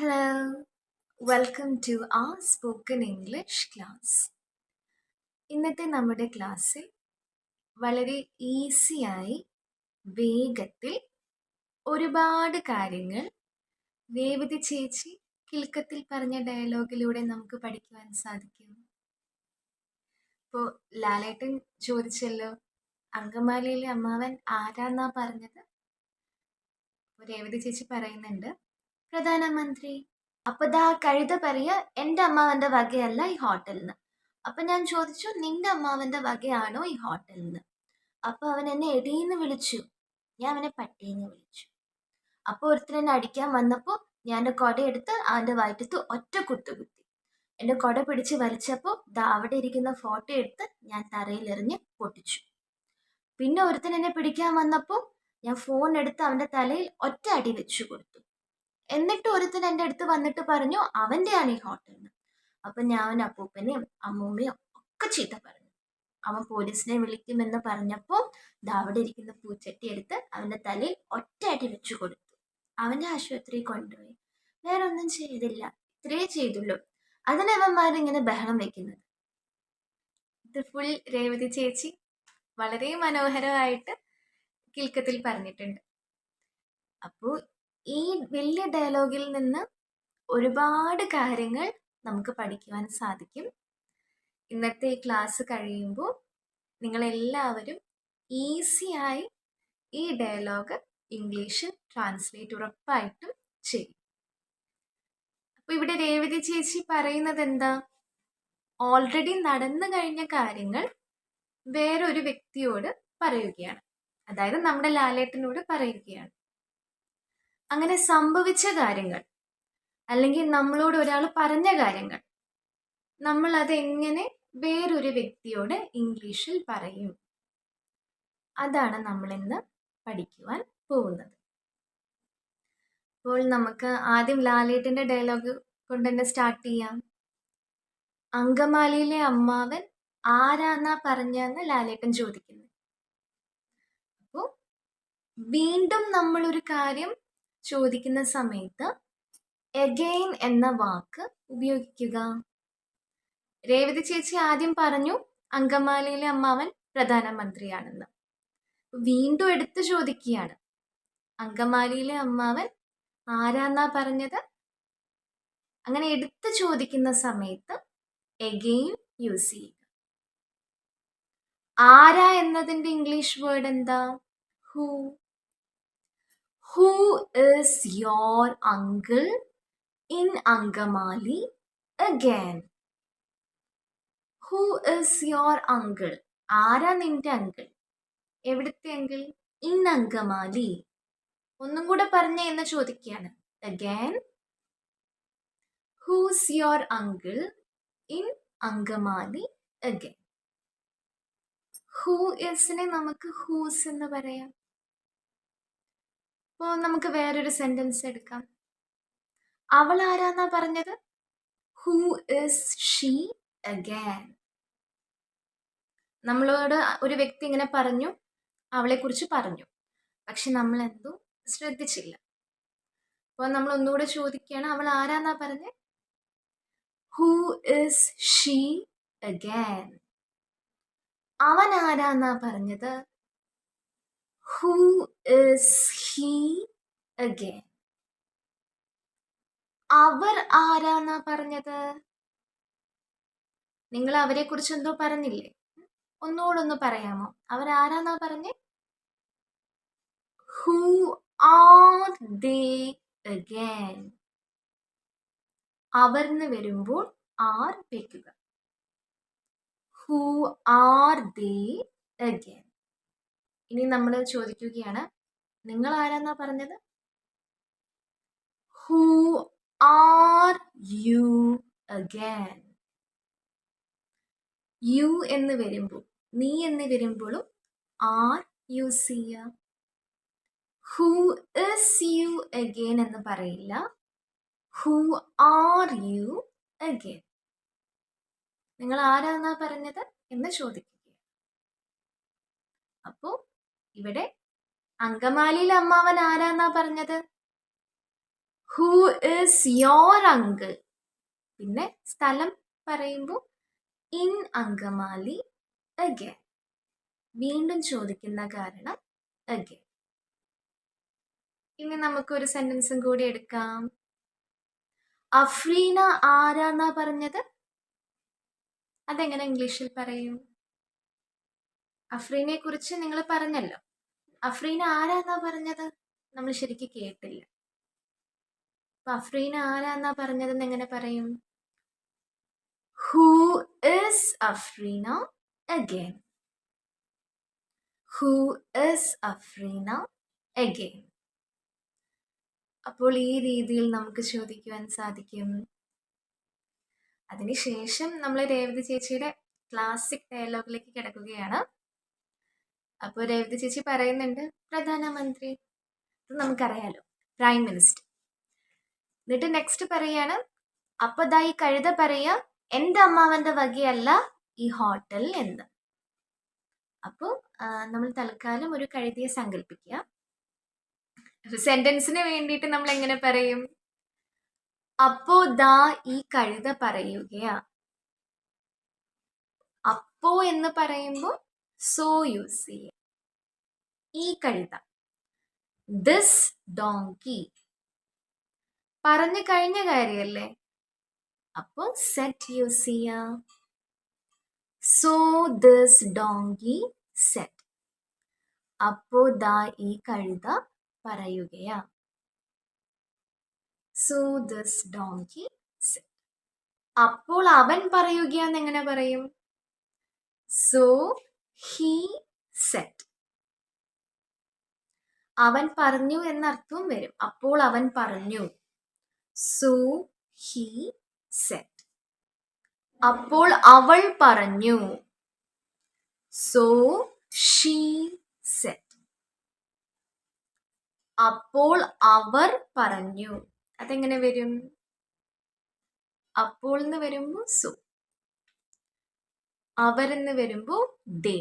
Hello, welcome to our spoken English class. ഇന്നത്തെ നമ്മുടെ ക്ലാസ്സിൽ വളരെ ഈസിയായി വേഗത്തിൽ ഒരുപാട് കാര്യങ്ങൾ രേവതി ചേച്ചി കിൽക്കത്തിൽ പറഞ്ഞ ഡയലോഗിലൂടെ നമുക്ക് പഠിക്കുവാൻ സാധിക്കും. ഇപ്പോൾ ലാലേട്ടൻ ചോദിച്ചല്ലോ, അങ്കമാലിയിലെ അമ്മാവൻ ആരാന്നാ പറഞ്ഞത്? രേവതി ചേച്ചി പറയുന്നുണ്ട്, പ്രധാനമന്ത്രി. അപ്പൊ ദാ കഴുത പറയാ, എന്റെ അമ്മാവന്റെ വകയല്ല ഈ ഹോട്ടലിന്. അപ്പൊ ഞാൻ ചോദിച്ചു, നിന്റെ അമ്മാവന്റെ വകയാണോ ഈ ഹോട്ടലിന്? അപ്പൊ അവൻ എന്നെ എടീന്ന് വിളിച്ചു, ഞാൻ അവനെ പട്ടീന്ന് വിളിച്ചു. അപ്പൊ ഒരുത്തൻ എന്നെ അടിക്കാൻ വന്നപ്പോ ഞാൻ എന്റെ കൊട എടുത്ത് അവന്റെ വയറ്റത്ത് ഒറ്റ കുത്തി. എന്റെ കൊട പിടിച്ച് വലിച്ചപ്പോ ദാ അവിടെ ഇരിക്കുന്ന ഫോട്ടോ എടുത്ത് ഞാൻ തറയിലെറിഞ്ഞ് പൊട്ടിച്ചു. പിന്നെ ഒരുത്തൻ എന്നെ പിടിക്കാൻ വന്നപ്പോ ഞാൻ ഫോൺ എടുത്ത് അവന്റെ തലയിൽ ഒറ്റ അടി വെച്ചു കൊടുത്തു. എന്നിട്ട് ഒരുത്തൻ എൻ്റെ അടുത്ത് വന്നിട്ട് പറഞ്ഞു, അവൻ്റെയാണ് ഈ ഹോട്ടലിന്. അപ്പൊ ഞാൻ അപ്പൂപ്പനെയും അമ്മൂമ്മയും ഒക്കെ ചീത്ത പറഞ്ഞു. അവൻ പോലീസിനെ വിളിക്കുമെന്ന് പറഞ്ഞപ്പോൾ അവിടെ ഇരിക്കുന്ന പൂച്ചട്ടി എടുത്ത് അവന്റെ തലയിൽ ഒറ്റ അടി വെച്ചു കൊടുത്തു. അവന്റെ ആശുപത്രിയിൽ കൊണ്ടുപോയി. വേറെ ഒന്നും ചെയ്തില്ല, ഇത്രേ ചെയ്തുള്ളൂ. അതിനവന്മാരിങ്ങനെ ബഹളം വെക്കുന്നത്. ഇത് ഫുൾ രേവതി ചേച്ചി വളരെ മനോഹരമായിട്ട് കിൽക്കത്തിൽ പറഞ്ഞിട്ടുണ്ട്. അപ്പോൾ ഈ വലിയ ഡയലോഗിൽ നിന്ന് ഒരുപാട് കാര്യങ്ങൾ നമുക്ക് പഠിക്കുവാൻ സാധിക്കും. ഇന്നത്തെ ക്ലാസ് കഴിയുമ്പോൾ നിങ്ങളെല്ലാവരും ഈസിയായി ഈ ഡയലോഗ് ഇംഗ്ലീഷിൽ ട്രാൻസ്ലേറ്റ് ഉറപ്പായിട്ടും ചെയ്യും. അപ്പോൾ ഇവിടെ രേവതി ചേച്ചി പറയുന്നത് എന്താ? ഓൾറെഡി നടന്നു കഴിഞ്ഞ കാര്യങ്ങൾ വേറൊരു വ്യക്തിയോട് പറയുകയാണ്, അതായത് നമ്മുടെ ലാലേട്ടനോട് പറയുകയാണ്. അങ്ങനെ സംഭവിച്ച കാര്യങ്ങൾ അല്ലെങ്കിൽ നമ്മളോട് ഒരാൾ പറഞ്ഞ കാര്യങ്ങൾ നമ്മൾ അതെങ്ങനെ വേറൊരു വ്യക്തിയോട് ഇംഗ്ലീഷിൽ പറയും, അതാണ് നമ്മൾ ഇന്ന് പഠിക്കുവാൻ പോകുന്നത്. അപ്പോൾ നമുക്ക് ആദ്യം ലാലേട്ടന്റെ ഡയലോഗ് കൊണ്ട് തന്നെ സ്റ്റാർട്ട് ചെയ്യാം. അങ്കമാലിയിലെ അമ്മാവൻ ആരാന്നാ പറഞ്ഞെന്ന് ലാലേട്ടൻ ചോദിക്കുന്നു. അപ്പോൾ വീണ്ടും നമ്മളൊരു കാര്യം ചോദിക്കുന്ന സമയത്ത് എഗെയിൻ എന്ന വാക്ക് ഉപയോഗിക്കുക. രേവതി ചേച്ചി ആദ്യം പറഞ്ഞു അങ്കമാലിയിലെ അമ്മാവൻ പ്രധാനമന്ത്രിയാണെന്ന്. വീണ്ടും എടുത്തു ചോദിക്കുകയാണ്, അങ്കമാലിയിലെ അമ്മാവൻ ആരാന്നാ പറഞ്ഞത്? അങ്ങനെ എടുത്തു ചോദിക്കുന്ന സമയത്ത് എഗെയിൻ യൂസ് ചെയ്യുക. ആരാ എന്നതിന്റെ ഇംഗ്ലീഷ് വേർഡ് എന്താ? Who. Who is your uncle in Angamaly again? Who is your uncle? ആരാ നിന്റെ അങ്കിൾ? എവിടുത്തെ അങ്കിൾ? ഇൻ അങ്കമാലി. ഒന്നും കൂടെ പറഞ്ഞേ എന്ന് ചോദിക്കുകയാണ്. Again, who's your uncle in Angamaly again? Who ഇസിനെ നമുക്ക് ഹൂസ് എന്ന് പറയാം. അപ്പോൾ നമുക്ക് വേറൊരു സെന്റൻസ് എടുക്കാം. അവൾ ആരാന്നാ പറഞ്ഞത്? Who is she again? നമ്മളോട് ഒരു വ്യക്തി ഇങ്ങനെ പറഞ്ഞു, അവളെ കുറിച്ച് പറഞ്ഞു, പക്ഷെ നമ്മൾ എന്തോ ശ്രദ്ധിച്ചില്ല. അപ്പോൾ നമ്മൾ ഒന്നുകൂടെ ചോദിക്കുകയാണ്, അവൾ ആരാന്നാ പറഞ്ഞത്? Who is she again? അവൻ ആരാന്നാ പറഞ്ഞത്? Who is he again? അവർ ആരാന്നാ പറഞ്ഞത്? നിങ്ങൾ അവരെ കുറിച്ച് എന്തോ പറഞ്ഞില്ലേ, ഒന്നുകൂടൊന്ന് പറയാമോ? അവരാരാന്നാ പറഞ്ഞേ? Who are they again? അവർന്ന് വരുമ്പോൾ ആർ വെക്കുക. Who are they again? ഇനി നമ്മൾ ചോദിക്കുകയാണ്, നിങ്ങൾ ആരാന്നാ പറഞ്ഞത്? Who are you again? You എന്ന് വരുമ്പോൾ, നീ എന്ന് വരുമ്പോഴും ആർ യൂസ് ചെയ്യുക. ഹൂ ഇസ് യു അഗൈൻ എന്ന് പറയില്ല, ഹൂ ആർ യു അഗൈൻ? നിങ്ങൾ ആരാന്നാ പറഞ്ഞത് എന്ന് ചോദിക്കുക. അപ്പോ ഇവിടെ അങ്കമാലിയിലെ അമ്മാവൻ ആരാന്നാ പറഞ്ഞത്? Who is your uncle? പിന്നെ സ്ഥലം പറയുമ്പോൾ ഇൻ അങ്കമാലി അഗൈൻ. വീണ്ടും ചോദിക്കുന്ന കാരണം അഗൈൻ. ഇനി നമുക്കൊരു സെന്റൻസും കൂടി എടുക്കാം. അഫ്രീന ആരാന്നാ പറഞ്ഞത്? അതെങ്ങനെ ഇംഗ്ലീഷിൽ പറയും? അഫ്രീനെ കുറിച്ച് നിങ്ങൾ പറഞ്ഞല്ലോ. അഫ്രീന ആരാന്നാ പറഞ്ഞത്? നമ്മൾ ശരിക്കും കേട്ടില്ല. അപ്പൊ അഫ്രീന ആരാന്നാ പറഞ്ഞതെന്ന് എങ്ങനെ പറയും? Who is Afreena again? Who is Afreena again? അപ്പോൾ ഈ രീതിയിൽ നമുക്ക് ചോദിക്കുവാൻ സാധിക്കും. അതിനുശേഷം നമ്മൾ രേവതി ചേച്ചിയുടെ ക്ലാസിക് ഡയലോഗിലേക്ക് കിടക്കുകയാണ്. അപ്പോൾ രേവതി ചേച്ചി പറയുന്നുണ്ട് പ്രധാനമന്ത്രി, ഇത് നമുക്കറിയാലോ, പ്രൈം മിനിസ്റ്റർ. എന്നിട്ട് നെക്സ്റ്റ് പറയാണ്, അപ്പൊ ദാ ഈ കഴുത പറയാ എൻ്റെ അമ്മാവന്റെ വകയല്ല ഈ ഹോട്ടൽ എന്ന്. അപ്പോൾ നമ്മൾ തൽക്കാലം ഒരു കഴുതിയെ സങ്കല്പിക്കുക. സെന്റൻസിന് വേണ്ടിയിട്ട് നമ്മൾ എങ്ങനെ പറയും? അപ്പോ ദാ ഈ കഴുത പറയുകയാ. അപ്പോ എന്ന് പറയുമ്പോൾ സോ യൂസ് ചെയ്യുക. ഈ കഴുത, ദിസ് ഡോങ്കി, പറഞ്ഞു കഴിഞ്ഞ കാര്യല്ലേ, അപ്പോ സെറ്റ് യൂസ് ചെയ്യാം. So this donkey set. അപ്പോ ദാ ഈ കഴുത പറയുകയാ. So this donkey set. അപ്പോൾ അവൻ പറയുകയാന്ന് എങ്ങനെ പറയും? So he set. അവൻ പറഞ്ഞു എന്നർത്ഥവും വരും. അപ്പോൾ അവൻ പറഞ്ഞു. So he set. അപ്പോൾ അവൾ പറഞ്ഞു. So she set. അപ്പോൾ അവർ പറഞ്ഞു. അതെങ്ങനെ വരും? അപ്പോൾ എന്ന് വരുമ്പോൾ സോ, അവരെന്ന് വരുമ്പോൾ ദേ.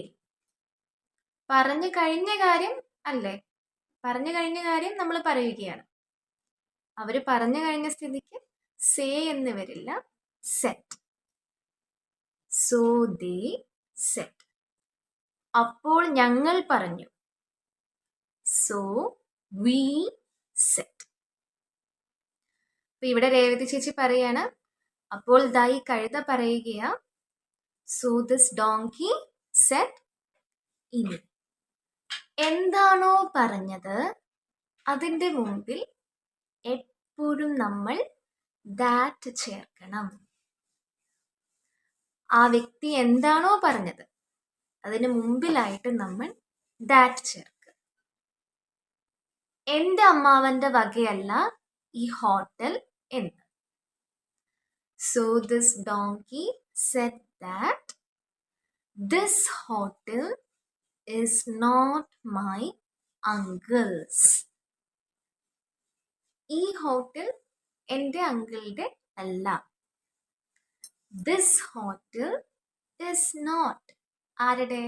പറഞ്ഞു കഴിഞ്ഞ കാര്യം അല്ലേ? പറഞ്ഞു കഴിഞ്ഞ കാര്യം നമ്മൾ പറയുകയാണ്. അവര് പറഞ്ഞു കഴിഞ്ഞ സ്ഥിതിക്ക് സേ എന്ന് വരില്ല, സെറ്റ്. So they set. അപ്പോൾ ഞങ്ങൾ പറഞ്ഞു. So we set. അപ്പൊ ഇവിടെ രേവതി ചേച്ചി പറയാണ്, അപ്പോൾ ദാ ഈ കഴുത പറയുകയാ. So this donkey set. ഇനി എന്താണോ പറഞ്ഞത് അതിൻ്റെ മുമ്പിൽ എപ്പോഴും നമ്മൾ ദാറ്റ് ചേർക്കണം. ആ വ്യക്തി എന്താണോ പറഞ്ഞത് അതിന് മുമ്പിലായിട്ട് നമ്മൾ ദാറ്റ് ചേർക്കുക. എൻ്റെ അമ്മാവന്റെ വകയല്ല ഈ ഹോട്ടൽ എന്ന്. So this donkey set that this hotel is not my uncle's. ഈ ഹോട്ടൽ എൻ്റെ അങ്കിളുടെ അല്ല. ദിസ് ഹോട്ടൽ is not ആരുടെ?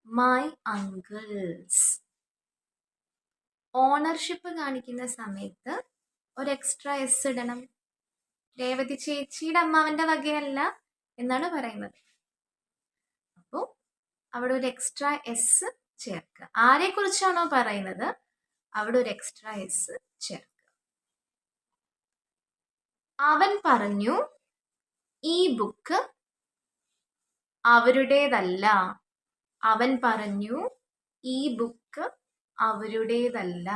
My uncles. ഓണർഷിപ്പ് കാണിക്കുന്ന സമയത്ത് ഒരു എക്സ്ട്രാ എസ് ഇടണം. രേവതി ചേച്ചിയുടെ അമ്മാവന്റെ വകയല്ല എന്നാണ് പറയുന്നത്. അപ്പോൾ അവിടെ ഒരു എക്സ്ട്രാ എസ് ചേർക്കുക. ആരെ കുറിച്ചാണോ പറയുന്നത് അവിടെ ഒരു എക്സ്ട്രാ എസ് ചേർക്കുക. അവൻ പറഞ്ഞു ഈ ബുക്ക് അവരുടേതല്ല. അവൻ പറഞ്ഞു ഈ ബുക്ക് അവരുടേതല്ല.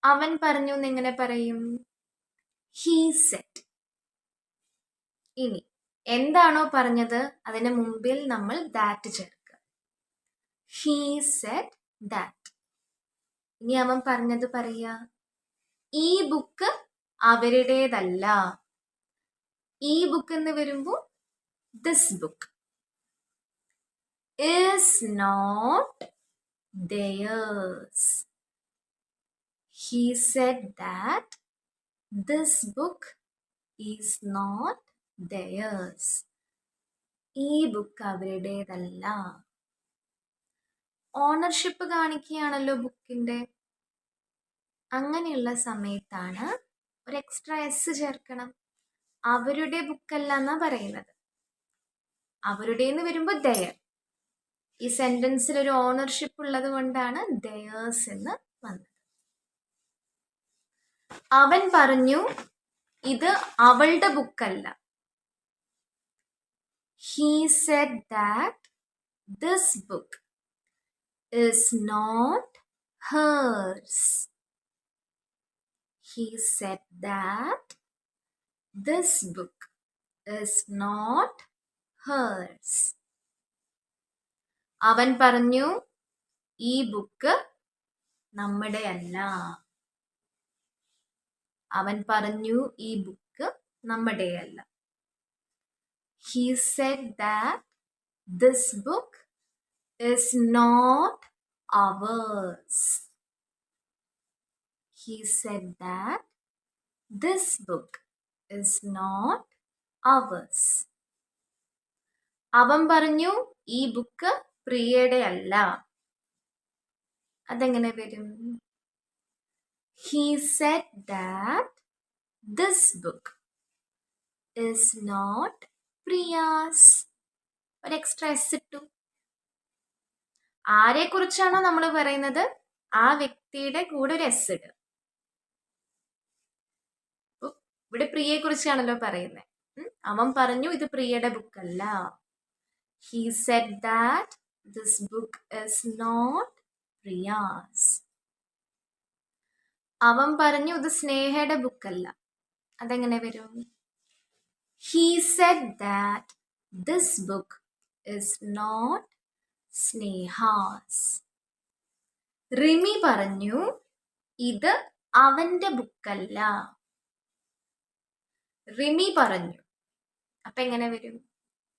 അവൻ പറഞ്ഞു എന്നെങ്ങനെ പറയും? He set. ഇനി എന്താണോ പറഞ്ഞത് അതിന് മുമ്പിൽ നമ്മൾ ദാറ്റ് ചേർക്കുക. He set that. ഇനി അവൻ പറഞ്ഞത് പറയാ, ഈ ബുക്ക് അവരുടേതല്ല. ഈ ബുക്ക് എന്ന് വരുമ്പോൾ this book is not theirs. He said that this book is not theirs. ഈ ബുക്ക് അവരുടേതല്ല. ഓണർഷിപ്പ് കാണിക്കുകയാണല്ലോ ബുക്കിന്റെ. അങ്ങനെയുള്ള സമയത്താണ് ഒരു എക്സ്ട്രാ എസ് ചേർക്കണം. അവരുടെ ബുക്കല്ല എന്നാ പറയുന്നത്. അവരുടെ എന്ന് വരുമ്പോൾ ദയർ. ഈ സെന്റൻസിൽ ഒരു ഓണർഷിപ്പ് ഉള്ളത് കൊണ്ടാണ് ദയേഴ്സ് എന്ന് വന്നത്. അവൻ പറഞ്ഞു ഇത് അവളുടെ ബുക്കല്ല. He said that this book is not hers. He said that this book is not hers. അവൻ പറഞ്ഞു ഈ ബുക്ക് നമ്മുടെ അല്ല. അവൻ പറഞ്ഞു ഈ book നമ്മുടെയല്ല. He said that this book is not ours. He said that this book is not ours. അവൻ പറഞ്ഞു ഈ ബുക്ക് പ്രിയയുടെ അല്ല. അതെങ്ങനെ വരും? He said that this book is not Priya's. ഒരു എക്സ്ട്രാ എസ് ഇട്ടു. ആരെ കുറിച്ചാണോ നമ്മൾ പറയുന്നത് ആ വ്യക്തിയുടെ കൂടെ ഒരു എസ് ഇടുക. ഇവിടെ പ്രിയയെ കുറിച്ചാണല്ലോ പറയുന്നത്. അവൻ പറഞ്ഞു ഇത് പ്രിയയുടെ ബുക്കല്ല. He said that this book is not Priya's. അവൻ പറഞ്ഞു ഇത് സ്നേഹയുടെ ബുക്കല്ല. അതെങ്ങനെ വരും? He said that this book is not Sneha's. Rimi പറഞ്ഞു ഇത് അവന്റെ ബുക്കല്ല. റിമി പറഞ്ഞു. അപ്പൊ എങ്ങനെ വരും?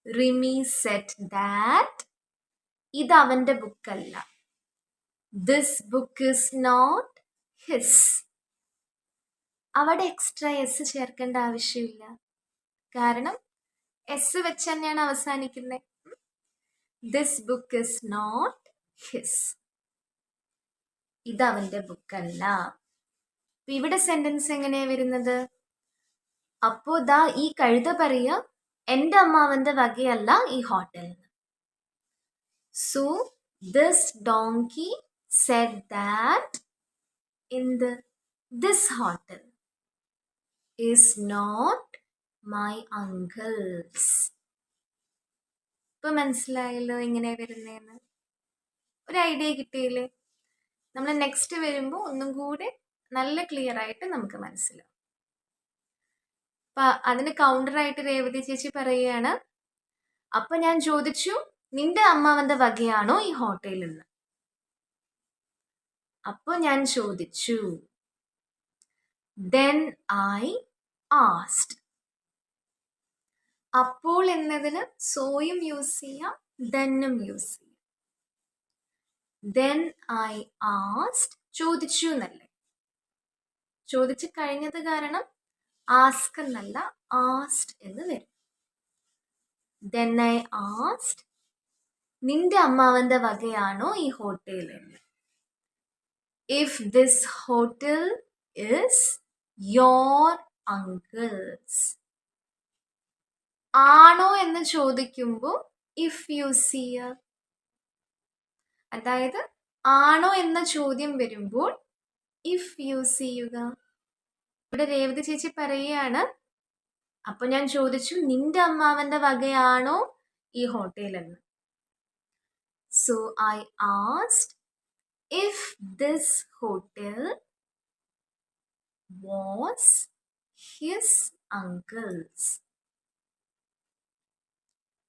റിമി said that ഇത് അവന്റെ ബുക്കല്ല. This book is not his. അവിടെ എക്സ്ട്രാ എസ് ചേർക്കേണ്ട ആവശ്യമില്ല. കാരണം എസ് വെച്ച് തന്നെയാണ് അവസാനിക്കുന്നത്. This book is not his. ഇത് അവന്റെ ബുക്കല്ല. ഇവിടെ സെന്റൻസ് എങ്ങനെയാ വരുന്നത്? അപ്പോ ദാ ഈ കഴുത പറയുക എന്റെ അമ്മാവന്റെ വകയല്ല ഈ hotel. So this donkey said that in this hotel is not my uncle's. ഇപ്പൊ മനസ്സിലായല്ലോ എങ്ങനെ വരുന്നേന്ന്? ഒരു ഐഡിയ കിട്ടിയില്ലേ? നമ്മൾ നെക്സ്റ്റ് വരുമ്പോൾ ഒന്നും കൂടെ നല്ല ക്ലിയർ ആയിട്ട് നമുക്ക് മനസ്സിലാവും. അപ്പൊ അതിന് കൗണ്ടറായിട്ട് രേവതി ചേച്ചി പറയുകയാണ്, അപ്പൊ ഞാൻ ചോദിച്ചു നിന്റെ അമ്മാവന്റെ വകയാണോ ഈ ഹോട്ടലിൽ നിന്ന്? അപ്പൊ ഞാൻ ചോദിച്ചു. Then I asked. അപ്പോൾ എന്നതിന് സോയും യൂസ് ചെയ്യാം, ദെന്നും യൂസ് ചെയ്യാം. Then I asked ചോദിച്ചു എന്നല്ലേ? ചോദിച്ചു കഴിഞ്ഞത് കാരണം ആസ്ക് എന്നല്ല ആസ്റ്റ് എന്ന് വരും. Then I asked നിന്റെ അമ്മാവന്റെ വകയാണോ ഈ ഹോട്ടൽ എന്ന്? If this hotel is your uncle's. ആണോ എന്ന് ചോദിക്കുമ്പോൾ ഇഫ് യൂസ് ചെയ്യുക. അതായത് ആണോ എന്ന ചോദ്യം വരുമ്പോൾ ഇഫ് യൂസ് ചെയ്യുക. ഇവിടെ രേവതി ചേച്ചി പറയുകയാണ്, അപ്പൊ ഞാൻ ചോദിച്ചു നിന്റെ അമ്മാവന്റെ വകയാണോ ഈ ഹോട്ടൽ എന്ന്. So I asked if this hotel was his uncle's.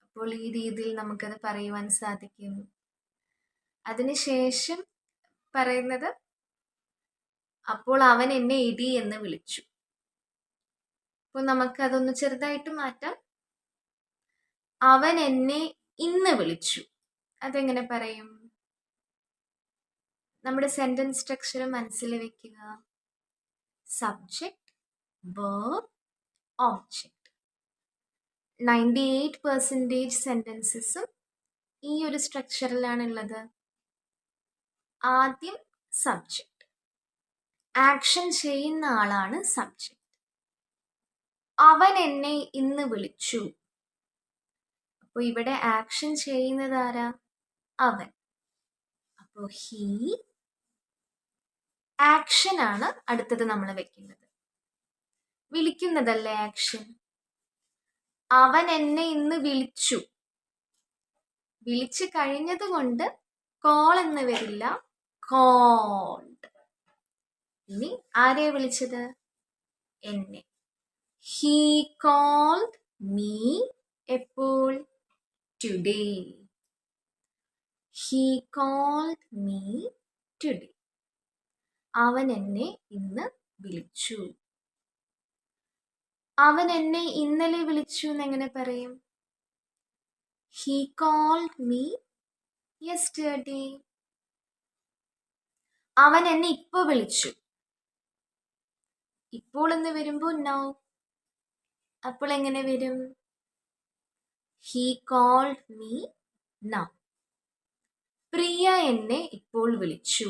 അപ്പോൾ ഈ രീതിയിൽ നമുക്കത് പറയുവാൻ സാധിക്കും. അതിനുശേഷം പറയുന്നത് അപ്പോൾ അവൻ എന്നെ ഇടി എന്ന് വിളിച്ചു. അപ്പോൾ നമുക്കതൊന്ന് ചെറുതായിട്ട് മാറ്റാം. അവൻ എന്നെ ഇന്ന് വിളിച്ചു. അതെങ്ങനെ പറയും? നമ്മുടെ സെന്റൻസ് സ്ട്രക്ചർ മനസ്സിൽ വെക്കുക. Subject, verb, object. 98% സെന്റൻസസും ഈ ഒരു സ്ട്രക്ചറിലാണ് ഉള്ളത്. ആദ്യം സബ്ജക്റ്റ്, ആക്ഷൻ ചെയ്യുന്ന ആളാണ് സബ്ജക്റ്റ്. അവൻ എന്നെ ഇന്ന് വിളിച്ചു. അപ്പോൾ ഇവിടെ ആക്ഷൻ ചെയ്യുന്നത് ആരാ? അവൻ. അപ്പോൾ ഹീ. ആക്ഷൻ ആണ് അടുത്തത് നമ്മൾ വെക്കുന്നത്. വിളിക്കുന്നതല്ലേ ആക്ഷൻ. അവൻ എന്നെ ഇന്ന് വിളിച്ചു. വിളിച്ചു കഴിഞ്ഞത് കൊണ്ട് കോൾ എന്ന് വരില്ല, കോൾഡ്. ഇനി ആരെയാ വിളിച്ചത്? എന്നെ. ഹീ കോൾഡ് മീ എപ്പോൾ? Today. He called me today. അവൻ എന്നെ ഇന്ന് വിളിച്ചു. അവൻ എന്നെ ഇന്നലെ വിളിച്ചു എന്നെങ്ങനെ പറയും? He called me yesterday. അവൻ എന്നെ ഇപ്പോൾ വിളിച്ചു. ഇപ്പോൾ എന്ന് വരുമ്പോൾ നൗ. അപ്പോൾ എങ്ങനെ വരും? He called me now. Priya എന്നെ ഇപ്പോൾ വിളിച്ചു.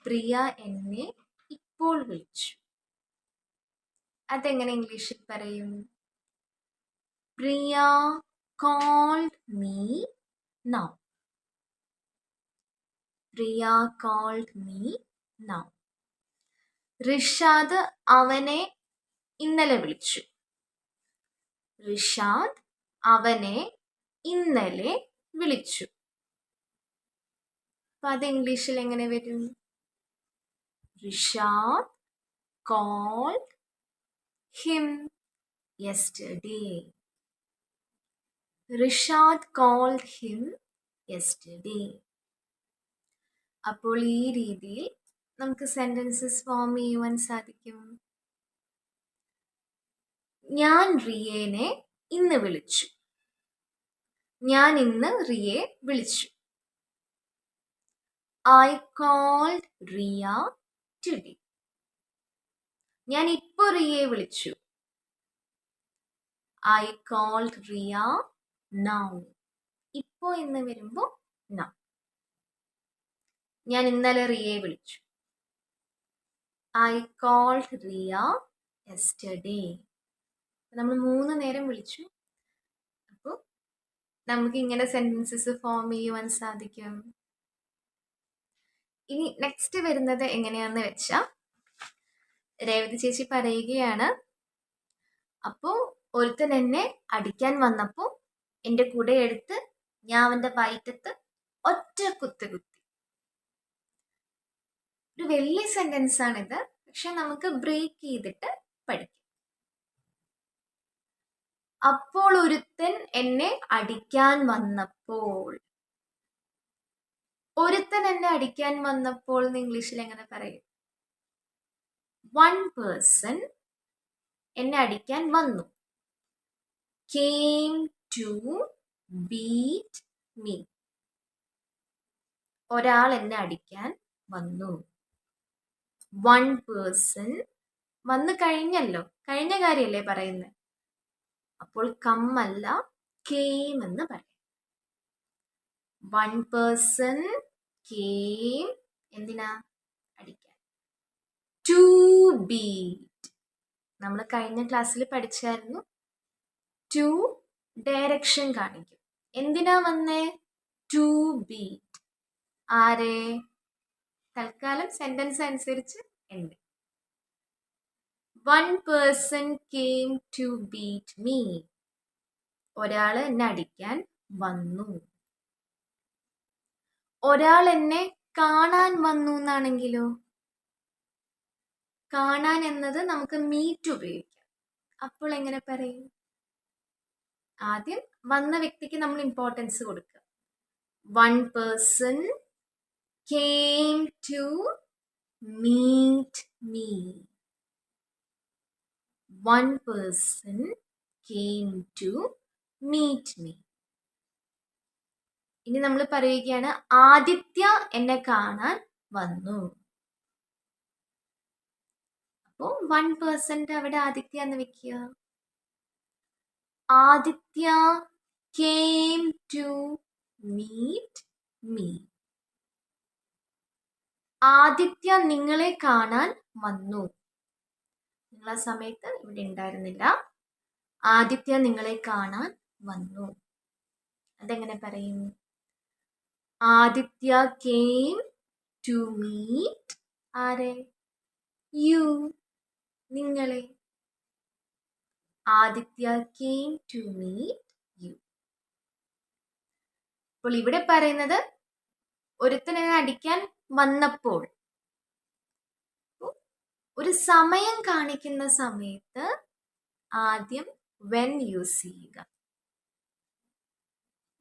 പ്രിയ എന്നെ ഇപ്പോൾ വിളിച്ചു. അതെങ്ങനെ ഇംഗ്ലീഷിൽ പറയും? പ്രിയ കോൾഡ് മീ നൗ. പ്രിയ കോൾഡ് മീ നൗ. റിഷാദ് അവനെ ഇന്നലെ വിളിച്ചു. റിഷാദ് അവനെ ഇന്നലെ വിളിച്ചു. അപ്പൊ അത് ഇംഗ്ലീഷിൽ എങ്ങനെ വരും? Rishad called him yesterday. Rishad called him yesterday. അപ്പോൾ ഈ രീതിയിൽ നമുക്ക് സെന്റൻസസ് ഫോം ചെയ്യുവാൻ സാധിക്കും. ഞാൻ റിയേനെ ഇന്ന് വിളിച്ചു. ഞാൻ ഇന്ന് റിയെ വിളിച്ചു. I called Riya today. ഞാൻ ഇപ്പോൾ റിയെ വിളിച്ചു. I called Riya now. ഇപ്പോൾ എന്ന് വരുമ്പോൾ now. ഞാൻ ഇന്നലെ റിയെ വിളിച്ചു. I called Riya yesterday. നമ്മൾ 3 നേരം വിളിച്ചു. അപ്പോൾ നമുക്ക് ഇങ്ങനെ സെന്റൻസസ് ഫോം ചെയ്യുവാൻ സാധിക്കും. ഇനി നെക്സ്റ്റ് വരുന്നത് എങ്ങനെയാന്ന് വെച്ചാൽ, രേവതി ചേച്ചി പറയുകയാണ്, അപ്പോൾ ഒരുത്തൻ എന്നെ അടിക്കാൻ വന്നപ്പോൾ എൻ്റെ കൂടെ എടുത്ത് ഞാൻ അവൻ്റെ വയറ്റത്ത് ഒറ്റ കുത്ത് കുത്തി. ഒരു വലിയ സെന്റൻസ് ആണിത്, പക്ഷെ നമുക്ക് ബ്രേക്ക് ചെയ്തിട്ട് പഠിക്കാം. അപ്പോൾ ഒരുത്തൻ എന്നെ അടിക്കാൻ വന്നപ്പോൾ. ഒരുത്തൻ എന്നെ അടിക്കാൻ വന്നപ്പോൾ എന്ന് ഇംഗ്ലീഷിൽ എങ്ങനെ പറയും? വൺ പേഴ്സൺ എന്നെ അടിക്കാൻ വന്നു. came to beat me. ഒരാൾ എന്നെ അടിക്കാൻ വന്നു. വൺ പേഴ്സൺ വന്നു കഴിഞ്ഞല്ലോ, കഴിഞ്ഞ കാര്യമല്ലേ പറയുന്നത്. അപ്പോൾ കമ്മല്ല, came എന്ന് പറയും. വൺ പേഴ്സൺ came എന്തിനാ? അടിക്കാൻ. ടു ബീറ്റ് നമ്മൾ കഴിഞ്ഞ ക്ലാസ്സിൽ പഠിച്ചായിരുന്നു. ടു ഡയറക്ഷൻ കാണിക്കും. എന്തിനാ വന്നേ? To beat. ആരെ? തൽക്കാലം സെന്റൻസ് അനുസരിച്ച് ഉണ്ട്. One person came to beat me. ഒരാൾ എന്നെ അടിക്കാൻ വന്നു. ഒരാൾ എന്നെ കാണാൻ വന്നു എന്നാണെങ്കിലോ? കാണാൻ എന്നത് നമുക്ക് മീറ്റ് ഉപയോഗിക്കാം. അപ്പോൾ എങ്ങനെ പറയും? ആദ്യം വന്ന വ്യക്തിക്ക് നമ്മൾ ഇമ്പോർട്ടൻസ് കൊടുക്കുക. One person came to meet me. One person came to meet me. ഇനി നമ്മൾ പറയുകയാണ്, ആദിത്യ എന്നെ കാണാൻ വന്നു. അപ്പോൾ വൺ പേഴ്സന്റെ അവിടെ ആദിത്യ എന്ന് വെക്കുക. Aditya came to meet me. Aditya നിങ്ങളെ കാണാൻ വന്നു. നിങ്ങൾ ആ സമയത്ത് ഇവിടെ ഉണ്ടായിരുന്നില്ല. ആദിത്യ നിങ്ങളെ കാണാൻ വന്നു. അതെങ്ങനെ പറയും? ആദിത്യ came to meet ആരെ? You, നിങ്ങളെ. Aditya came to meet you. അപ്പോൾ ഇവിടെ പറയുന്നത് ഒരുത്തനെ അടിക്കാൻ വന്നപ്പോൾ. ഒരു സമയം കാണിക്കുന്ന സമയത്ത് ആദ്യം when യൂസ് ചെയ്യുക.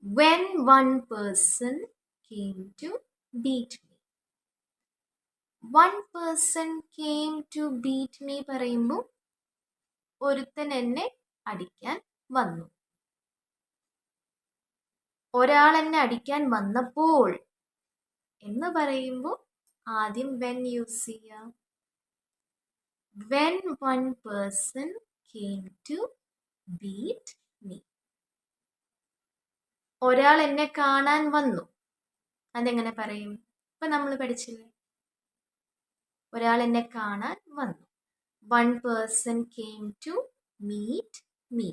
When one person came to beat me. One person came to beat me പറയുമ്പോൾ ഒരുത്തൻ എന്നെ അടിക്കാൻ വന്നു. ഒരാൾ എന്നെ അടിക്കാൻ വന്നപ്പോൾ എന്ന് പറയുമ്പോൾ ആദ്യം when യൂസ് ചെയ്യുക. When one person came to beat me. ഒരാൾ എന്നെ കാണാൻ വന്നു. അതെങ്ങനെ പറയും? ഇപ്പൊ നമ്മൾ പഠിച്ചില്ലേ, ഒരാൾ എന്നെ കാണാൻ വന്നു. One person came to meet me.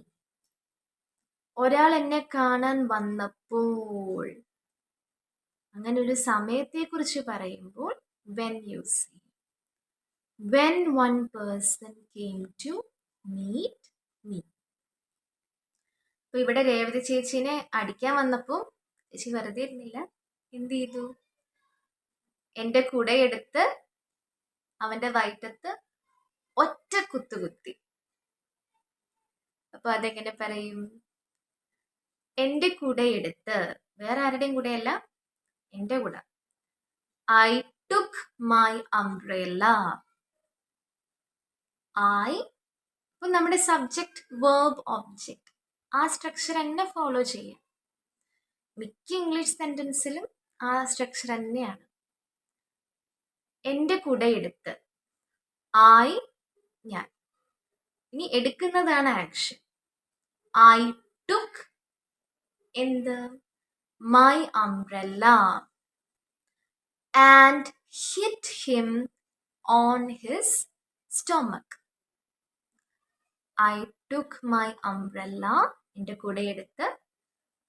ഒരാൾ എന്നെ കാണാൻ വന്നപ്പോൾ. അങ്ങനെ ഒരു സമയത്തെ കുറിച്ച് പറയുമ്പോൾ when യൂസ് ചെയ്യും. When one person came to meet me. അപ്പൊ ഇവിടെ രേവതി ചേച്ചീനെ അടിക്കാൻ വന്നപ്പോ ചേച്ചി വെറുതെ ഇരുന്നില്ല. എന്ത് ചെയ്തു? എന്റെ കുടയെടുത്ത് അവന്റെ വയറ്റത്ത് ഒറ്റ കുത്തി. അപ്പൊ അതെങ്ങനെ പറയും? എന്റെ കുടയെടുത്ത്, വേറെ ആരുടെയും കുടയല്ല, എന്റെ കുട. I took my umbrella. ഇപ്പൊ നമ്മുടെ സബ്ജക്ട് വേർബ് ഒബ്ജക്റ്റ് ആ സ്ട്രക്ചർ തന്നെ ഫോളോ ചെയ്യാം. മിക്ക ഇംഗ്ലീഷ് സെന്റൻസിലും ആ സ്ട്രക്ചർ തന്നെയാണ്. എന്റെ കുടയെടുത്ത്, ഞാൻ. ഇനി എടുക്കുന്നതാണ് ആക്ഷൻ. I took എന്ത്? my umbrella and hit him on his stomach. I took my umbrella, എൻ്റെ കുടയെടുത്ത്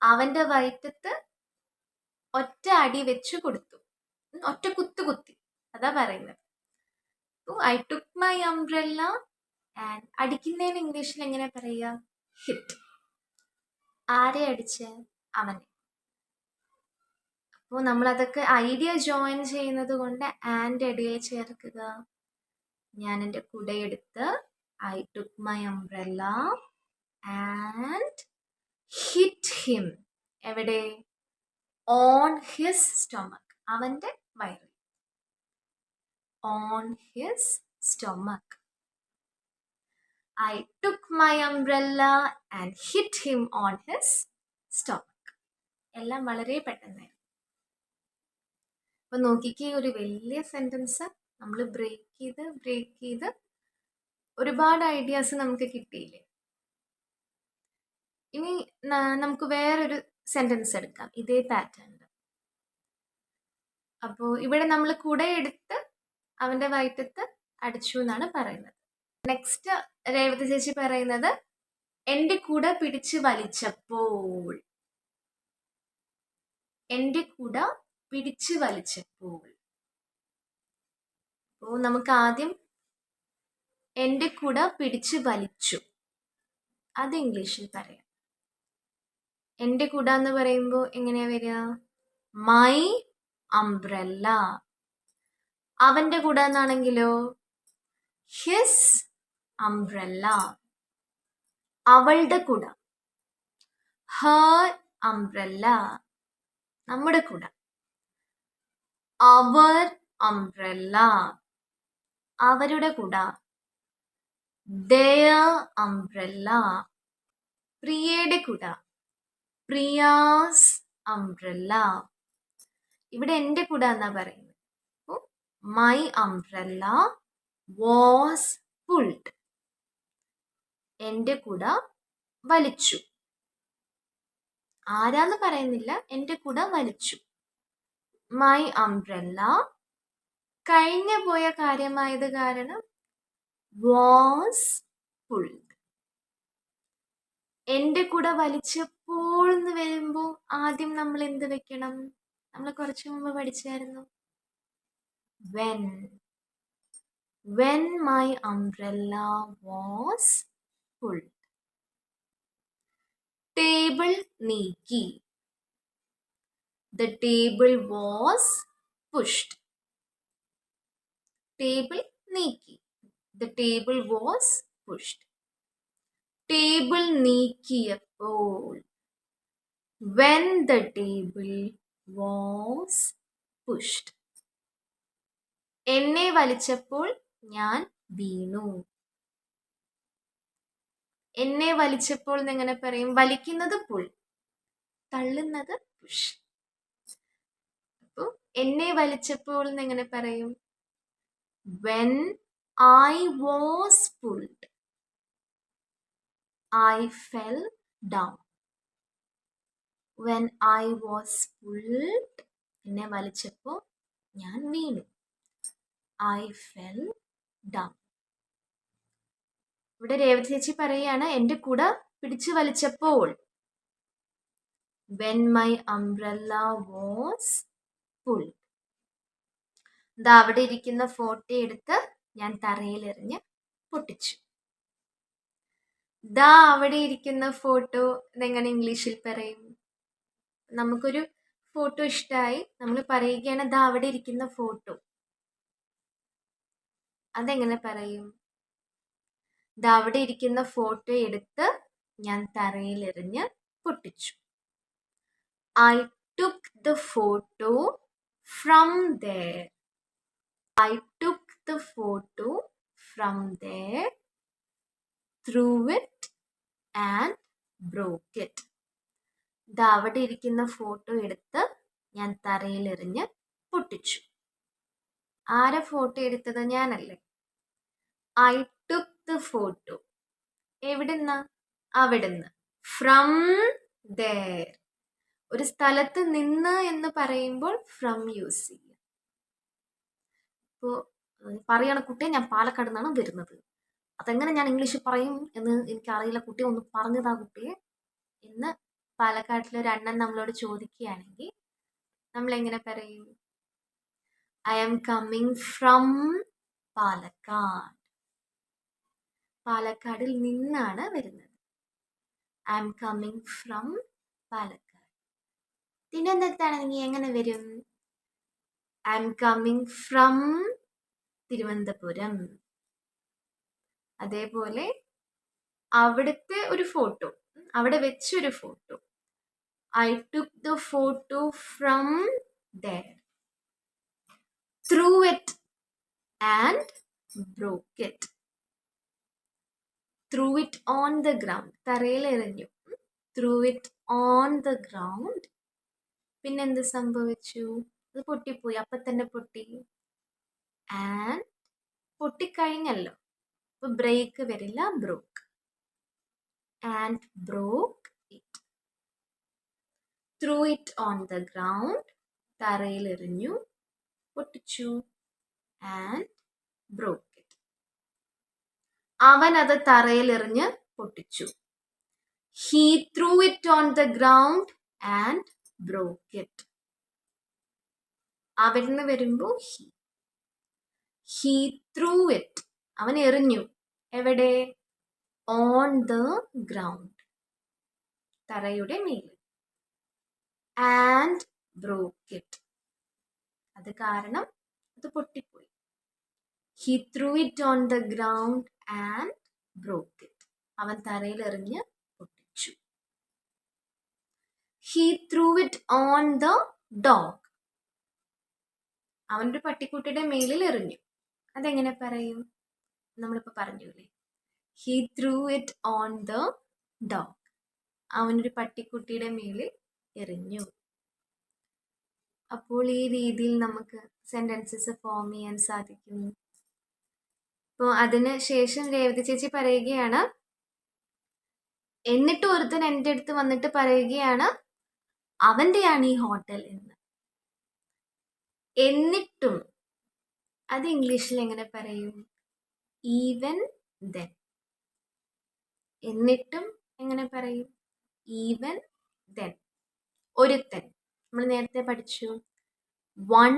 അവന്റെ വയറ്റത്ത് ഒറ്റ അടി വെച്ച് കൊടുത്തു. ഒറ്റ കുത്തി. അതാ പറയുന്നത്. I took my umbrella and അടിക്കുന്നതിന് ഇംഗ്ലീഷിൽ എങ്ങനെ പറയുക? ഹിറ്റ്. ആരെ അടിച്ച്? അവനെ. അപ്പോൾ നമ്മൾ അതൊക്കെ ഐഡിയ ജോയിൻ ചെയ്യുന്നത് കൊണ്ട് ആൻഡ് ഇടയിൽ ചേർക്കുക. ഞാൻ എൻ്റെ കുടയെടുത്ത് I took my umbrella and hit him. എവിടെ? On his stomach. അവന്റെ വയറിൽ. On his stomach. I took my umbrella and hit him on his stomach. എല്ലാം വളരെ പെട്ടെന്ന്. അപ്പൊ നോക്കിക്കേ, ഒരു വലിയ സെന്റൻസ് നമ്മൾ ബ്രേക്ക് ചെയ്ത് ഒരുപാട് ഐഡിയാസ് നമുക്ക് കിട്ടിയില്ലേ? ഇനി നമുക്ക് വേറൊരു സെന്റൻസ് എടുക്കാം ഇതേ പാറ്റേണിൽ. അപ്പോൾ ഇവിടെ നമ്മൾ കുടയെടുത്ത് അവന്റെ വയറ്റത്ത് അടിച്ചു എന്നാണ് പറയുന്നത്. നെക്സ്റ്റ് രേവതി ചേച്ചി പറയുന്നത് എന്റെ കുട പിടിച്ച് വലിച്ചപ്പോൾ. എന്റെ കുട പിടിച്ച് വലിച്ചപ്പോൾ. അപ്പോൾ നമുക്ക് ആദ്യം എന്റെ കുട പിടിച്ച് വലിച്ചു, അത് ഇംഗ്ലീഷിൽ പറയാം. എന്റെ കുട എന്ന് പറയുമ്പോൾ എങ്ങനെയാ വരിക? My umbrella. അവന്റെ കുട എന്നാണെങ്കിലോ ഹിസ് അംബ്രല്ല. അവളുടെ കുട ഹർ അംബ്രല്ല. നമ്മുടെ കുട അവർ അംബ്രല്ല. അവരുടെ കുട their umbrella. പ്രിയയുടെ കുട പ്രിയാസ് അംബ്രല്ല. ഇവിടെ എൻ്റെ കുട എന്നാ പറയുന്നത്. My umbrella was pulled. എൻ്റെ കുട വലിച്ചു. ആരാന്ന് പറയുന്നില്ല, എൻ്റെ കുട വലിച്ചു. മൈ അംബ്രല്ല കഴിഞ്ഞു പോയ കാര്യമായത് കാരണം വാസ് പുൾഡ്. എൻ്റെ കൂടെ വലിച്ചപ്പോൾ എന്ന് വരുമ്പോൾ ആദ്യം നമ്മൾ എന്ത് വെക്കണം? നമ്മൾ കുറച്ചു മുമ്പ് പഠിച്ചായിരുന്നു when. When my umbrella was pulled. Table നീക്കി. The table was pushed. Table നീക്കി. The table was pushed. Table നീക്കിയപ്പോൾ. When the table was pushed. എന്നെ വലിച്ചപ്പോൾ ഞാൻ വീണു. എന്നെ വലിച്ചപ്പോൾ എന്നെങ്ങനെ പറയും? വലിക്കുന്നത് പുൾ, തള്ളുന്നത് പുഷ്. അപ്പോൾ എന്നെ വലിച്ചപ്പോൾ എന്നെങ്ങനെ പറയും? When I was pulled, I fell down. When I was pulled, എന്നെ വലിച്ചപ്പോൾ ഞാൻ വീണു. I fell down. ഇവിടെ രേവതി ചേച്ചി പറയുകയാണ് എൻ്റെ കൂടെ പിടിച്ചു വലിച്ചപ്പോൾ. When my umbrella was pulled. ദാ അവിടെ ഇരിക്കുന്ന ഫോട്ടോ എടുത്ത് ഞാൻ തറയിലെറിഞ്ഞ് പൊട്ടിച്ചു. ദാ അവിടെ ഇരിക്കുന്ന ഫോട്ടോ എങ്ങനെ ഇംഗ്ലീഷിൽ പറയും? നമുക്കൊരു ഫോട്ടോ ഇഷ്ടമായി, നമ്മൾ പറയുകയാണ് ദാ അവിടെ ഇരിക്കുന്ന ഫോട്ടോ. അതെങ്ങനെ പറയും? ദാ അവിടെ ഇരിക്കുന്ന ഫോട്ടോ എടുത്ത് ഞാൻ തറയിലെറിഞ്ഞ് പൊട്ടിച്ചു. I took the photo from there. I took the photo from there, threw it and broke it. ദാ അവിടെ ഇരിക്കുന്ന ഫോട്ടോ എടുത്ത് ഞാൻ തറയിലെറിഞ്ഞ് പൊട്ടിച്ചു. ആരെ ഫോട്ടോ എടുത്തത്? ഞാനല്ലേ. I took the photo. എവിടുന്ന? അവിടുന്ന്. From there. ഒരു സ്ഥലത്ത് നിന്ന് എന്ന് പറയുമ്പോൾ ഫ്രം യൂസ് ചെയ്യും. ഇപ്പോൾ പറയണ കുട്ടിയെ ഞാൻ പാലക്കാട് നിന്നാണ് വരുന്നത്, അതെങ്ങനെ ഞാൻ ഇംഗ്ലീഷിൽ പറയും എന്ന് എനിക്കറിയില്ല, കുട്ടി ഒന്ന് പറഞ്ഞതാ കുട്ടിയെ എന്ന് പാലക്കാട്ടിലൊരു അണ്ണൻ നമ്മളോട് ചോദിക്കുകയാണെങ്കിൽ നമ്മൾ എങ്ങനെ പറയും? I am coming from Palakkad. പാലക്കാടിൽ നിന്നാണ് വരുന്നത്. I am coming from Palakkad. തിരുവനന്തപുരത്താണെങ്കിൽ എങ്ങനെ വരും? I am coming from Thiruvananthapuram. അതേപോലെ അവിടുത്തെ ഒരു ഫോട്ടോ, അവിടെ വെച്ചൊരു photo. I took the photo from there, threw it and broke it. Threw it on the ground. തറയിൽ എറിഞ്ഞു. Threw it on the ground. പിന്നെന്ത് സംഭവിച്ചു? അത് പൊട്ടിപ്പോയി. അപ്പം തന്നെ പൊട്ടി. ആൻഡ് പൊട്ടിക്കഴിഞ്ഞല്ലോ, അപ്പൊ ബ്രേക്ക് വരില്ല, broke. And broke it. Threw it on the ground. തറയിൽ എറിഞ്ഞു, പൊട്ടിച്ചു. And broke it. അവൻ അത് തറയിൽ എറിഞ്ഞ് പൊട്ടിച്ചു. He threw it on the ground and broke it. അവിടുന്ന് വരുമ്പോൾ ഹീ ത്രൂ ഇറ്റ്. അവൻ എറിഞ്ഞു. എവിടെ? ഓൺ ദ ഗ്രൗണ്ട്, തറയുടെ മേലിൽ. And broke it. അത് കാരണം അത് പൊട്ടിപ്പോയി. He threw it on the ground and broke it. അവൻ തറയിൽ എറിഞ്ഞ് പൊട്ടിച്ചു. He threw it on the dog. അവനൊരു പട്ടിക്കുട്ടിയുടെ മേലിൽ എറിഞ്ഞു. അതെങ്ങനെ പറയും? നമ്മളിപ്പോൾ പറഞ്ഞില്ലേ, he threw it on the dog. അവനൊരു പട്ടിക്കുട്ടിയുടെ മേലിൽ എറിഞ്ഞു. അപ്പോൾ ഈ രീതിയിൽ നമുക്ക് സെന്റൻസസ് ഫോം ചെയ്യാൻ സാധിക്കും. അപ്പോൾ അതിന് ശേഷം രേവതി ചേച്ചി പറയുകയാണ്, എന്നിട്ട് ഒരുത്തൻ എൻ്റെ അടുത്ത് വന്നിട്ട് പറയുകയാണ് അവൻ്റെയാണ് ഈ ഹോട്ടൽ എന്ന്. എന്നിട്ടും അത് ഇംഗ്ലീഷിൽ എങ്ങനെ പറയും? Even then. എന്നിട്ടും എങ്ങനെ പറയും? Even then. ഒരുത്തൻ, നമ്മൾ നേരത്തെ പഠിച്ചു, വൺ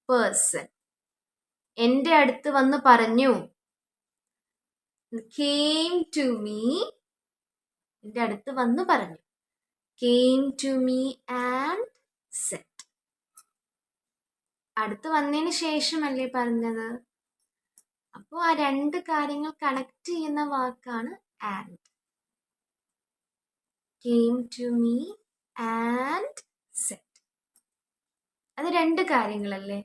പേഴ്സൺ എൻ്റെ അടുത്ത് വന്ന് പറഞ്ഞു. came to me, എൻ്റെ അടുത്ത് വന്ന് പറഞ്ഞു. came to me and said. അടുത്ത് വന്നതിന് ശേഷമല്ലേ പറഞ്ഞത്? അപ്പോൾ ആ രണ്ട് കാര്യങ്ങൾ കണക്ട് ചെയ്യുന്ന വാക്കാണ് and. came to me and said. അത് രണ്ട് കാര്യങ്ങളല്ലേ,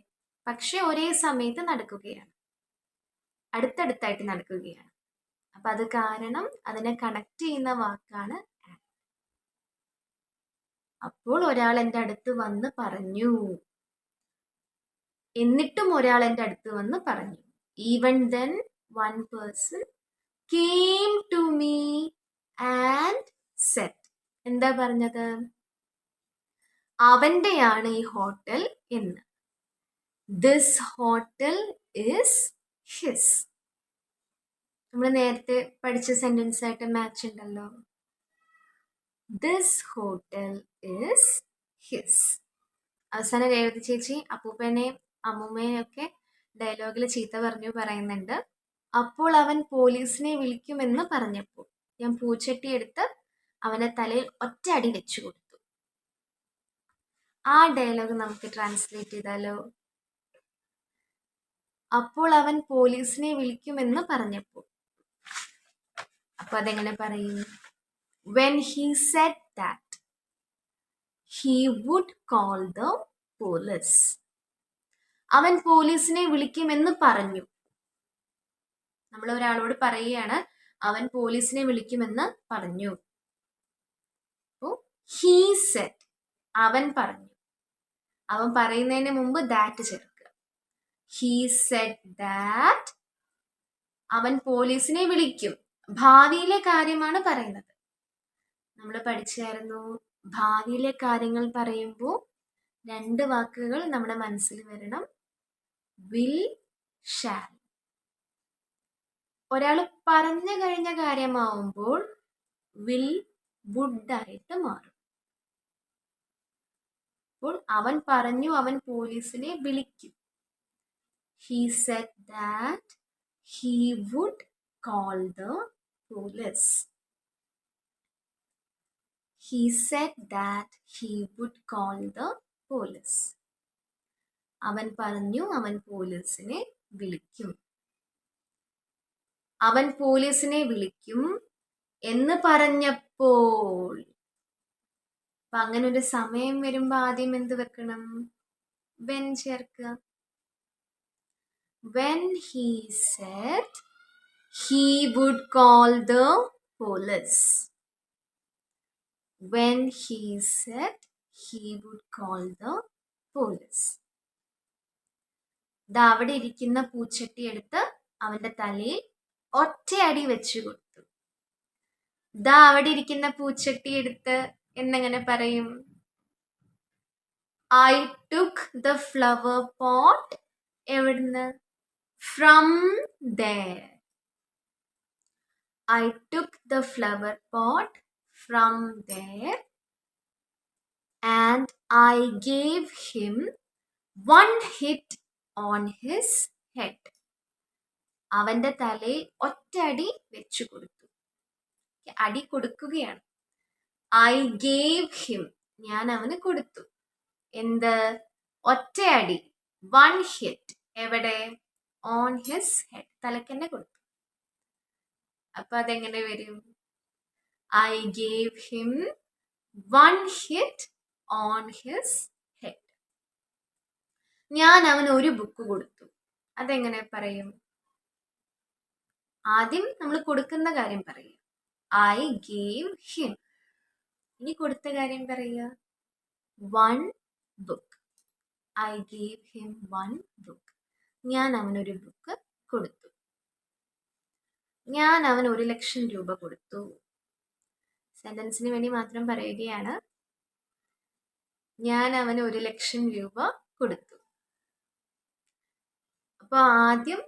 പക്ഷെ ഒരേ സമയത്ത് നടക്കുകയാണ്, അടുത്തടുത്തായിട്ട് നടക്കുകയാണ്. അപ്പൊ അത് കാരണം അതിനെ കണക്ട് ചെയ്യുന്ന വാക്കാണ് and. അപ്പോൾ ഒരാൾ എൻ്റെ അടുത്ത് വന്ന് പറഞ്ഞു, എന്നിട്ടും ഒരാൾ എൻ്റെ അടുത്ത് വന്ന് പറഞ്ഞു. Even then one person came to me and said. എന്താ പറഞ്ഞത്? അവന്റെയാണ് ഈ ഹോട്ടൽ എന്ന്. This hotel is his. നമ്മൾ നേരത്തെ പഠിച്ച സെന്റൻസ് ആയിട്ട് മാച്ച് ഉണ്ടല്ലോ. This hotel is his. അവസാനം രേവതി ചേച്ചി അപ്പൂപ്പനെയും അമ്മൂമ്മയും ഒക്കെ ഡയലോഗിൽ ചീത്ത പറഞ്ഞു പറയുന്നുണ്ട്. അപ്പോൾ അവൻ പോലീസിനെ വിളിക്കുമെന്ന് പറഞ്ഞപ്പോൾ ഞാൻ പൂച്ചട്ടി എടുത്ത് അവന്റെ തലയിൽ ഒറ്റ അടി വെച്ചു കൊടുത്തു. ആ ഡയലോഗ് നമുക്ക് ട്രാൻസ്ലേറ്റ് ചെയ്താലോ? അപ്പോൾ അവൻ പോലീസിനെ വിളിക്കുമെന്ന് പറഞ്ഞപ്പോൾ. അപ്പൊ അതെങ്ങനെ പറയും? when he said that he would call the police. അവൻ പോലീസിനെ വിളിക്കുമെന്ന് പറഞ്ഞു. നമ്മൾ ഒരാളോട് പറയുകയാണ് അവൻ പോലീസിനെ വിളിക്കുമെന്ന് പറഞ്ഞു. he said, അവൻ പറഞ്ഞു. അവൻ പറയുന്നതിന് മുമ്പ് that ചേർക്കുക. he said that അവൻ പോലീസിനെ വിളിക്കും. ഭാവിയിലെ കാര്യമാണ് പറയുന്നത്. നമ്മൾ പഠിച്ചായിരുന്നു, ഭാവിയിലെ കാര്യങ്ങൾ പറയുമ്പോൾ രണ്ട് വാക്കുകൾ നമ്മുടെ മനസ്സിൽ വരണം. Will, shall. ഒരാൾ പറഞ്ഞു കഴിഞ്ഞ കാര്യമാവുമ്പോൾ വിൽ, വുഡ് ആയിട്ട് മാറും. അപ്പോൾ അവൻ പറഞ്ഞു അവൻ പോലീസിനെ വിളിക്കും. he said that he would call the police. he said that he would call the police. അവൻ പറഞ്ഞു അവൻ പോലീസിനെ വിളിക്കും. അവൻ പോലീസിനെ വിളിക്കും എന്ന് പറഞ്ഞപ്പോൾ. അപ്പൊ അങ്ങനെ ഒരു സമയം വരുമ്പോ ആദ്യം എന്ത് വെക്കണം? when ചേർക്കുക. when he said he would call the police. when he said he would call the police. ദാ അവിടെ ഇരിക്കുന്ന പൂച്ചട്ടി എടുത്ത് അവന്റെ തലയിൽ ഒറ്റയടി വെച്ചു കൊടുത്തു. ദാ അവിടെ ഇരിക്കുന്ന പൂച്ചട്ടി എടുത്ത് എന്നെങ്ങനെ പറയും? I took the flower pot. എവിടുന്ന്? from there. I took the flower pot from there and I gave him one hit on his head. അവന്റെ തലയിൽ ഒറ്റയടി വെച്ചു കൊടുത്തു. അടി കൊടുക്കുകയാണ്. I gave him, ഞാൻ അവന് കൊടുത്തു. എന്ത്? ഒറ്റയടി. one hit. എവിടെ? on his head. തലക്കെന്നെ കൊടുത്തു. അപ്പൊ അതെങ്ങനെ വരും? I gave him one hit on his head. ഞാൻ അവന് ഒരു ബുക്ക് കൊടുത്തു. അതെങ്ങനെ പറയും? ആദ്യം നമ്മൾ കൊടുക്കുന്ന കാര്യം പറയും. I gave him. ഇനി കൊടുത്ത കാര്യം പറയുക. one book. I gave him one book. ഞാൻ അവനൊരു ബുക്ക് കൊടുത്തു. ഞാൻ അവന് 1,00,000 രൂപ കൊടുത്തു. സെന്റൻസിന് വേണ്ടി മാത്രം പറയുകയാണ്. ഞാൻ അവന് 1,00,000 രൂപ കൊടുത്തു. അപ്പൊ അപ്പോൾ ആദ്യം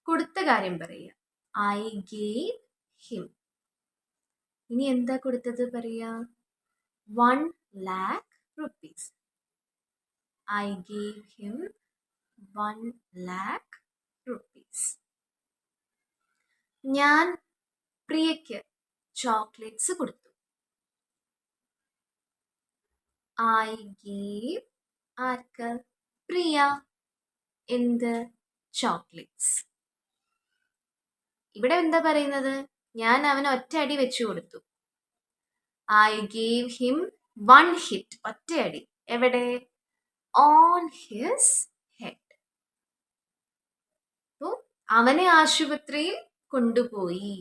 കൊടുത്ത കാര്യം പറയുക. I gave him. ഇനി എന്താ കൊടുത്തത് പറയാ? 1 lakh rupees. I gave him 1 lakh rupees. ഞാൻ പ്രിയയ്ക്ക് ചോക്ലേറ്റ്സ് കൊടുത്തു. I gave ആർക്ക്? പ്രിയ. എന്ത്? ചോക്ലേറ്റ്സ്. ഇവിടെ എന്താ പറയുന്നത്? ഞാൻ അവന് ഒറ്റ അടി വെച്ചു കൊടുത്തു. I gave him 1 hit. ഒറ്റയടി. എവിടെ? On his head. അപ്പോൾ അവനെ ആശുപത്രിയിൽ കൊണ്ടുപോയി.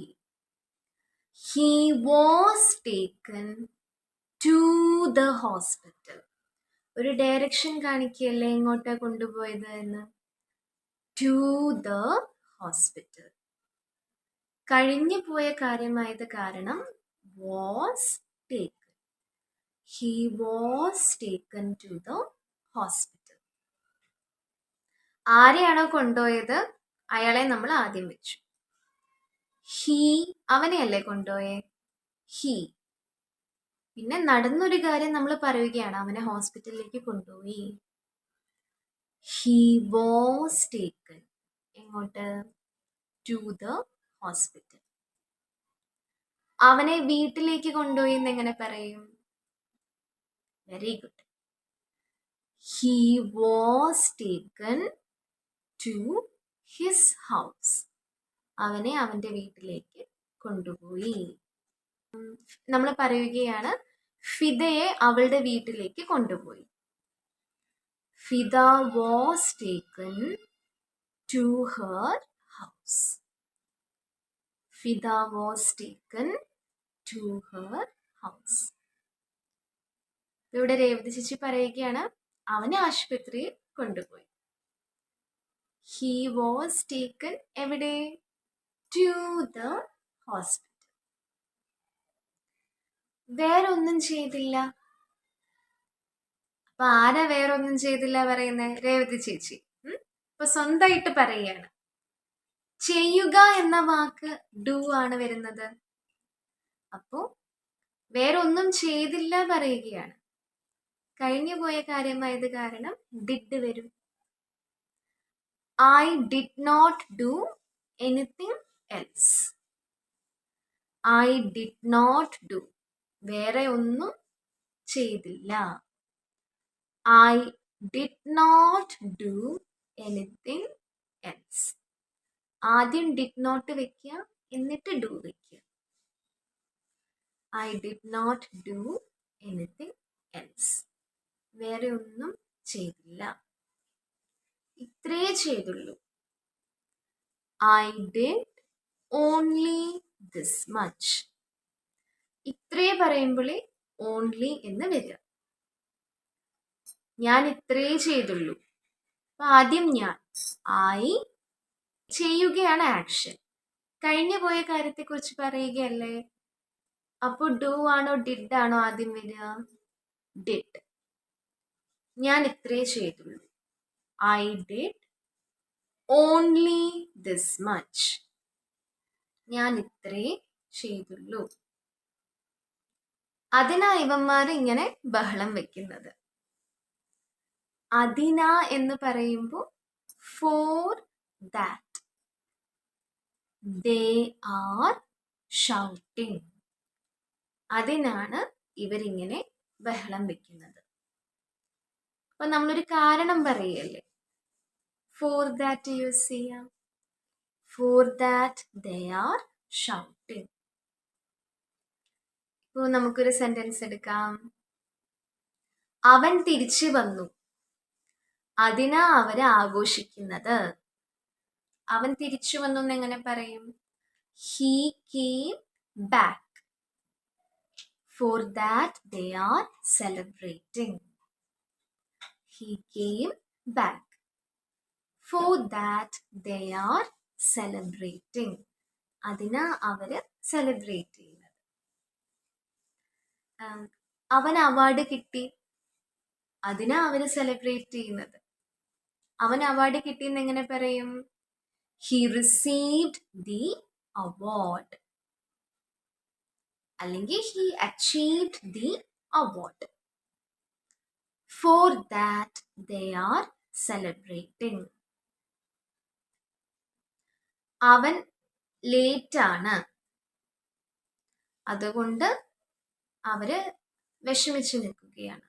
He was taken to the hospital. ഒരു ഡയറക്ഷൻ കാണിക്കുകയല്ലേ എങ്ങോട്ടാ കൊണ്ടുപോയത് എന്ന്? To the hospital. കഴിഞ്ഞു പോയ കാര്യമായത് കാരണം was taken. He was taken to the hospital. ആരെയാണോ കൊണ്ടുപോയത് അയാളെ നമ്മൾ ആദ്യം വെച്ചു. He, അവനെയല്ലേ കൊണ്ടുപോയേ? He. പിന്നെ നടന്നൊരു കാര്യം നമ്മൾ പറയുകയാണ്, അവനെ ഹോസ്പിറ്റലിലേക്ക് കൊണ്ടുപോയി. He was taken. എങ്ങോട്ട്? To the hospital. അവനെ വീട്ടിലേക്ക് കൊണ്ടുപോയി എന്ന് എങ്ങനെ പറയും? Very good. He was taken to his house. അവനെ അവൻ്റെ വീട്ടിലേക്ക് കൊണ്ടുപോയി. നമ്മൾ പറയുകയാണ് ഫിദയെ അവളുടെ വീട്ടിലേക്ക് കൊണ്ടുപോയി. Fida was taken to her house. Fida was taken to her house. ഇവിടെ രേവതി ചേച്ചി പറയുകയാണ് അവനെ ആശുപത്രിയിൽ കൊണ്ടുപോയി. ഹി വാസ് ടേക്കൺ എവിടെ? To the hospital. വേറൊന്നും ചെയ്തില്ല. അപ്പൊ ആരാ വേറൊന്നും ചെയ്തില്ല പറയുന്നത്? രേവതി ചേച്ചി. ഇപ്പൊ സ്വന്തമായിട്ട് പറയുകയാണ്. ചെയ്യുക എന്ന വാക്ക് ഡു ആണ് വരുന്നത്. അപ്പോ വേറൊന്നും ചെയ്തില്ല പറയുകയാണ്. കഴിഞ്ഞു പോയ കാര്യമായത് കാരണം ഡിഡ് വരും. I did not do anything else. I did not do. വേറെ ഒന്നും ചെയ്തില്ല. I did not do anything else. ആദ്യം did not വെക്കുക, എന്നിട്ട് do വെക്കുക. I did not do anything else. വേറെ ഒന്നും ചെയ്തില്ല. ഇത്രേ ചെയ്തുള്ളൂ. I did only this much. ഇത്രേ പറയുമ്പോഴേ ഓൺലി എന്ന് വരിക. ഞാൻ ഇത്രേ ചെയ്തുള്ളൂ. അപ്പൊ ആദ്യം ഞാൻ I ചെയ്യുകയാണ് ആക്ഷൻ. കഴിഞ്ഞു പോയ കാര്യത്തെക്കുറിച്ച് പറയുകയല്ലേ. അപ്പോൾ ഡു ആണോ ഡിഡ് ആണോ ആദ്യം വരിക? ഡിഡ്. ഞാൻ ഇത്രേ ചെയ്തുള്ളൂ. I did only this much. ഞാൻ ഇത്രേ ചെയ്തുള്ളൂ. അതിനാ ഇവന്മാർ ഇങ്ങനെ ബഹളം വെക്കുന്നത്. അതിന എന്ന് പറയുമ്പോൾ for that. They are shouting. അതിനാണ് ഇവരിങ്ങനെ ബഹളം വെക്കുന്നത്. അപ്പൊ നമ്മളൊരു കാരണം പറയല്ലേ. For that യൂസ് ചെയ്യാം. For that they are shouting. ഇപ്പോൾ നമുക്കൊരു സെന്റൻസ് എടുക്കാം. അവൻ തിരിച്ചു വന്നു. അതിനാ അവര് ആഘോഷിക്കുന്നത്. അവൻ തിരിച്ചു വന്നു എന്ന് എങ്ങനെ പറയും? He came back. For that they are celebrating. He came back. For that they are celebrating. അതിനാ അവര് സെലിബ്രേറ്റ് ചെയ്യുന്നത്. അവൻ അവാർഡ് കിട്ടി. അതിനാ അവര് സെലിബ്രേറ്റ് ചെയ്യുന്നത്. അവൻ അവാർഡ് കിട്ടിയെന്ന് എങ്ങനെ പറയും? ഹി റിസീവ്ഡ് ദി അവാർഡ്, അല്ലെങ്കിൽ he achieved the award. For that they are celebrating. അവൻ ലേറ്റാണ്, അതുകൊണ്ട് അവര് വിഷമിച്ച് നിൽക്കുകയാണ്.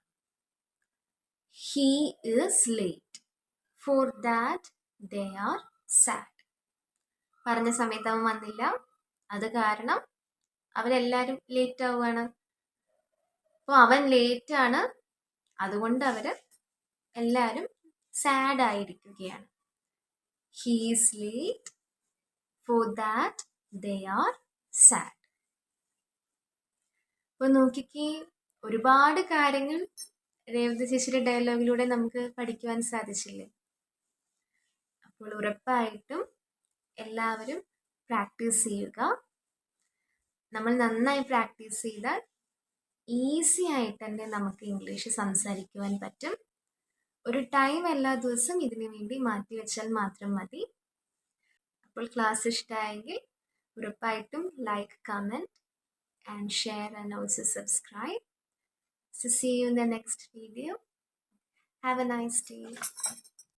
He is late. For that they are sad. പറഞ്ഞ സമയത്ത് അവൻ വന്നില്ല, അത് കാരണം അവരെല്ലാരും ലേറ്റ് ആവുകയാണ്. അപ്പോൾ അവൻ ലേറ്റാണ്, അതുകൊണ്ട് അവര് എല്ലാരും സാഡ് ആയിരിക്കുകയാണ്. He is late. For that they are sad. അപ്പോൾ നോക്കിക്കേ, ഒരുപാട് കാര്യങ്ങൾ രേവതി ചേച്ചിയുടെ ഡയലോഗിലൂടെ നമുക്ക് പഠിക്കുവാൻ സാധിച്ചില്ലേ? അപ്പോൾ ഉറപ്പായിട്ടും എല്ലാവരും പ്രാക്ടീസ് ചെയ്യുക. നമ്മൾ നന്നായി പ്രാക്ടീസ് ചെയ്താൽ ഈസി ആയിട്ട് തന്നെ നമുക്ക് ഇംഗ്ലീഷ് സംസാരിക്കുവാൻ പറ്റും. ഒരു ടൈം എല്ലാ ദിവസവും ഇതിനു വേണ്ടി മാറ്റി വെച്ചാൽ മാത്രം മതി. അപ്പോൾ ക്ലാസ് ഇഷ്ടമായെങ്കിൽ ഉറപ്പായിട്ടും like, comment and share and also subscribe. So see you in the next video. Have a nice day.